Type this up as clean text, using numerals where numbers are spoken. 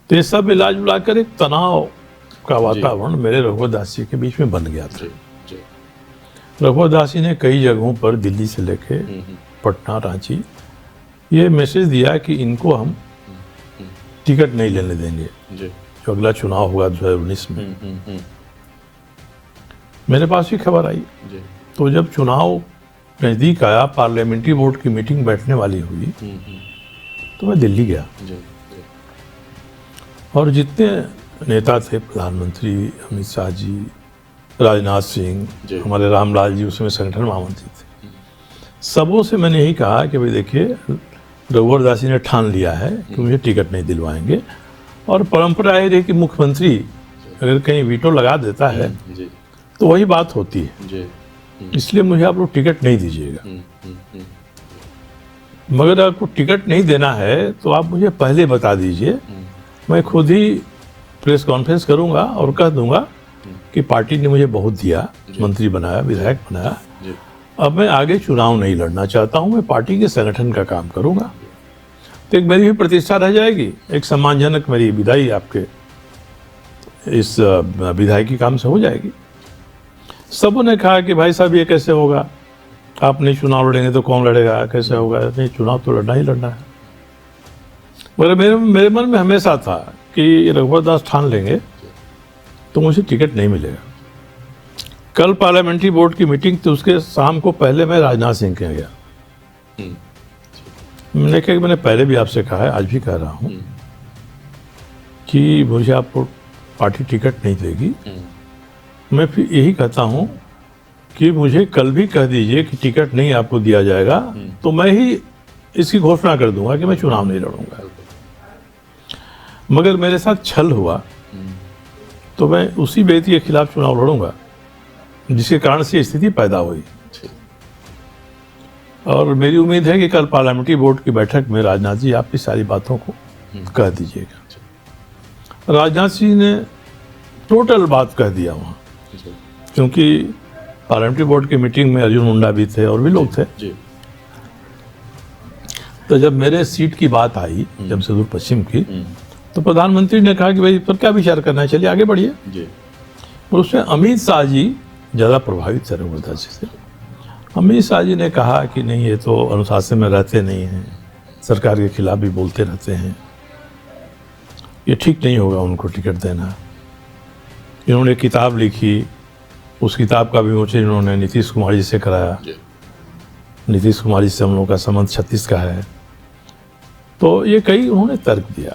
तो ये सब इलाज मिलाकर एक तनाव का वातावरण मेरे रघुवर दास जी के बीच में बन गया था। रघुवर दास जी ने कई जगहों पर दिल्ली से लेके पटना, रांची ये मैसेज दिया कि इनको हम टिकट नहीं लेने देंगे जो अगला चुनाव होगा 2019 में। मेरे पास भी खबर आई। तो जब चुनाव नज़दीक आया, पार्लियामेंट्री बोर्ड की मीटिंग बैठने वाली हुई, तो मैं दिल्ली गया और जितने नेता थे, प्रधानमंत्री अमित शाह जी, राजनाथ सिंह, हमारे रामलाल जी उसमें संगठन महामंत्री थे, सबों से मैंने यही कहा कि भाई देखिए, रघुवर दास जी ने ठान लिया है कि मुझे टिकट नहीं दिलवाएंगे, और परंपरा है कि मुख्यमंत्री अगर कहीं वीटो लगा देता है तो वही बात होती है, इसलिए मुझे आप लोग टिकट नहीं दीजिएगा। मगर आपको टिकट नहीं देना है तो आप मुझे पहले बता दीजिए, मैं खुद ही प्रेस कॉन्फ्रेंस करूंगा और कह दूंगा कि पार्टी ने मुझे बहुत दिया, मंत्री बनाया, विधायक बनाया, अब मैं आगे चुनाव नहीं लड़ना चाहता हूं, मैं पार्टी के संगठन का काम करूंगा। तो एक मेरी भी प्रतिष्ठा रह जाएगी, एक सम्मानजनक मेरी विदाई आपके इस विधायकी काम से हो जाएगी। सबों ने कहा कि भाई साहब ये कैसे होगा, आप नहीं चुनाव लड़ेंगे तो कौन लड़ेगा, कैसे होगा, नहीं चुनाव तो लड़ना ही लड़ना है। मगर मेरे मन में हमेशा था कि रघुवर दास ठान लेंगे तो मुझे टिकट नहीं मिलेगा। कल पार्लियामेंट्री बोर्ड की मीटिंग थी, उसके शाम को पहले मैं राजनाथ सिंह के गया। मैंने कहा कि मैंने पहले भी आपसे कहा है, आज भी कह रहा हूँ कि मुझे आपको पार्टी टिकट नहीं देगी। मैं फिर यही कहता हूँ कि मुझे कल भी कह दीजिए कि टिकट नहीं आपको दिया जाएगा, तो मैं ही इसकी घोषणा कर दूंगा कि मैं चुनाव नहीं लड़ूंगा। मगर मेरे साथ छल हुआ तो मैं उसी व्यक्ति के खिलाफ चुनाव लड़ूंगा जिसके कारण से स्थिति पैदा हुई। और मेरी उम्मीद है कि कल पार्लियामेंट्री बोर्ड की बैठक में राजनाथ जी आपकी सारी बातों को कह दीजिएगा। राजनाथ जी ने टोटल बात कह दिया वहाँ, क्योंकि पार्लियामेंट्री बोर्ड की मीटिंग में अर्जुन मुंडा भी थे और भी लोग थे। तो जब मेरे सीट की बात आई जमशेदपुर पश्चिम की, तो प्रधानमंत्री ने कहा कि भाई पर क्या विचार करना है, चलिए आगे बढ़िए। और उसमें अमित शाह जी ज़्यादा प्रभावित थे रघुवर दास जी से। अमित शाह जी ने कहा कि नहीं, ये तो अनुशासन में रहते नहीं हैं, सरकार के खिलाफ भी बोलते रहते हैं, ये ठीक नहीं होगा उनको टिकट देना। इन्होंने किताब लिखी, उस किताब का विमोचन इन्होंने नीतीश कुमार जी से कराया। नीतीश कुमार जी से हम लोगों का संबंध 36 का है। तो ये कई उन्होंने तर्क दिया।